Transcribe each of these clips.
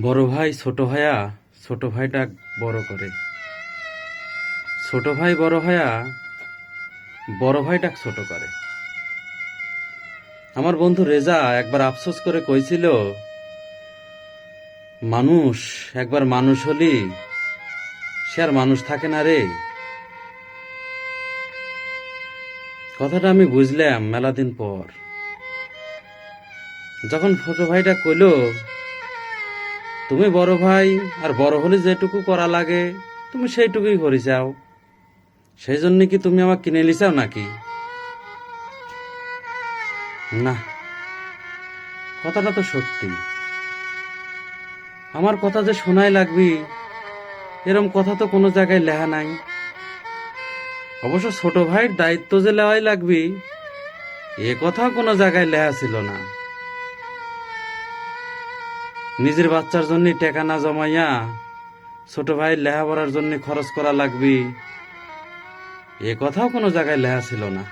বড় ভাই ছোট ভাইয়া ছোট ভাইটা বড় করে। ছোট ভাই বড় ভাইয়া বড় ভাইটা ছোট করে। আমার বন্ধু রেজা একবার আফসোস করে কইছিল, মানুষ একবার মানুষ হলি সে আর মানুষ থাকে না রে। কথাটা আমি বুঝলাম মেলা দিন পর, যখন ছোট ভাইটা কইল, তুমি বড় ভাই আর বড় হলে যেটুকু করা লাগে তুমি সেইটুকুই করি যাও, সেই জন্য কি তুমি আমাকে কিনে লিচাও নাকি? না, কথাটা তো সত্যি। আমার কথা যে শোনাই লাগবি এরম কথা তো কোনো জায়গায় লেখা নাই। অবশ্য ছোট ভাইয়ের দায়িত্ব যে লেওয়াই লাগবি এ কথাও কোনো জায়গায় লেখা ছিল না। নিজের বাচ্চার জন্য টাকা না জমাইয়া ছোট ভাইয়ের লেখাপড়ার জন্য খরচ করা লাগবি এ কথাও কোনো জায়গায় লেখা ছিল না।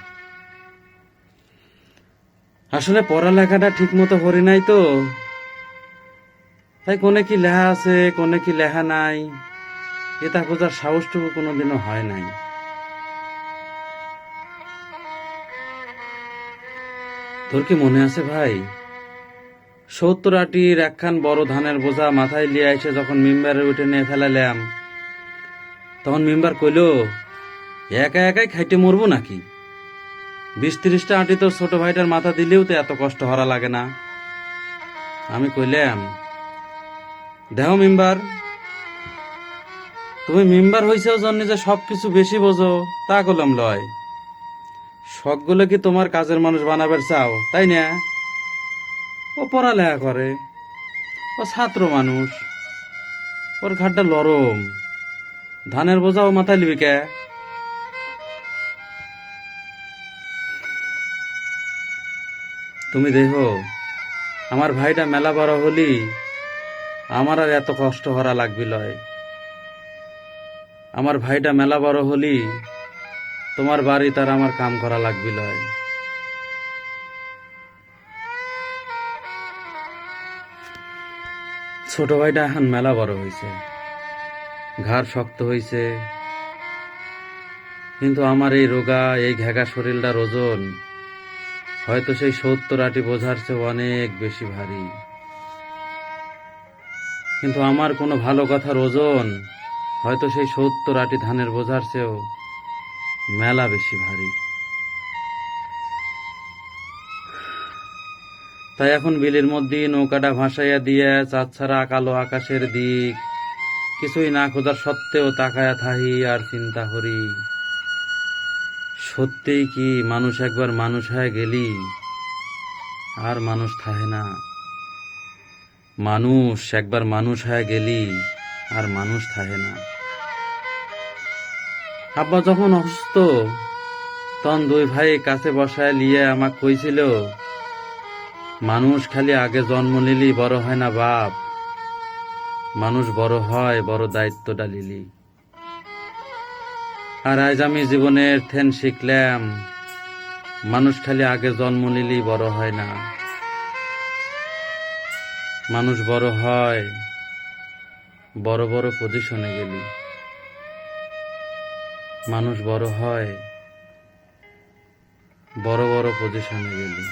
আসলে পড়ালেখাটা ঠিক মতো করি নাই তো, তাই কোনে কি লেখা আছে কোনে কি লেখা নাই এটা খোঁজার সাহসটুকু কোনোদিনও হয় নাই। তোর কি মনে আছে ভাই, 70 আটির একখান বড় ধানের বোঝা মাথায় লিয়ে এসে যখন মেম্বারে উঠে নিয়ে ফেলালাম, তখন মেম্বার কইল, একা একাই খাইতে মরবো নাকি? 20-30টা আটি তোর ছোট ভাইটার মাথা দিলেও তো এত কষ্ট হরা লাগে না। আমি কইলাম, দেখো মেম্বার, তুমি মেম্বার হইছেও জন্য যে সবকিছু বেশি বোঝো তা কলম লয়। শখগুলো কি তোমার কাজের মানুষ বানাবার চাও তাই না? ও পড়ালেখা করে, ও ছাত্র মানুষ, ওর ঘাটটা লরম, ধানের বোঝা ও মাথায় লিবি কে? তুমি দেখো আমার ভাইটা মেলা বড় হলি আমার আর এত কষ্ট করা লাগবি লয়। আমার ভাইটা মেলা বড় হলি তোমার বাড়ি তার আমার কাম করা লাগবি লয়। ছোট ভাইটা এখন মেলা বড় হইছে, ঘাড় শক্ত হইছে, কিন্তু আমার এই রোগা এই ঘেঘা শরীরটার ওজন হয়তো সেই 70 আটি বোঝার চেয়ে অনেক বেশি ভারী। কিন্তু আমার কোনো ভালো কথার ওজন হয়তো সেই 70 আটি ধানের বোঝার চেয়েও মেলা বেশি ভারী। তাই এখন বিলের মধ্যে নৌকাটা ভাসাইয়া দিয়ে চাঁদছাড়া কালো আকাশের দিক কিছুই না খোঁজার সত্ত্বেও তাকায়া থাহি আর চিন্তা করি, সত্যিই কি মানুষ একবার মানুষ হয়ে গেলি আর মানুষ থাহে না? মানুষ একবার মানুষ হয়ে গেলি আর মানুষ থাহে না। আব্বা যখন অসুস্থ তখন দুই ভাই কাছে বসায় লিয়ে আমাকে কইছিল, মানুষ খালি আগে জন্ম নিলি বড় হয় না বাপ, মানুষ বড় হয় বড় দায়িত্বটা লিলি। আর আজ আমি জীবনের থেন শিখলাম, মানুষ খালি আগে জন্ম নিলি বড় হয় না, মানুষ বড় হয় বড় বড় পজিশনে গেলি। মানুষ বড় হয় বড় বড় পজিশনে গেলি।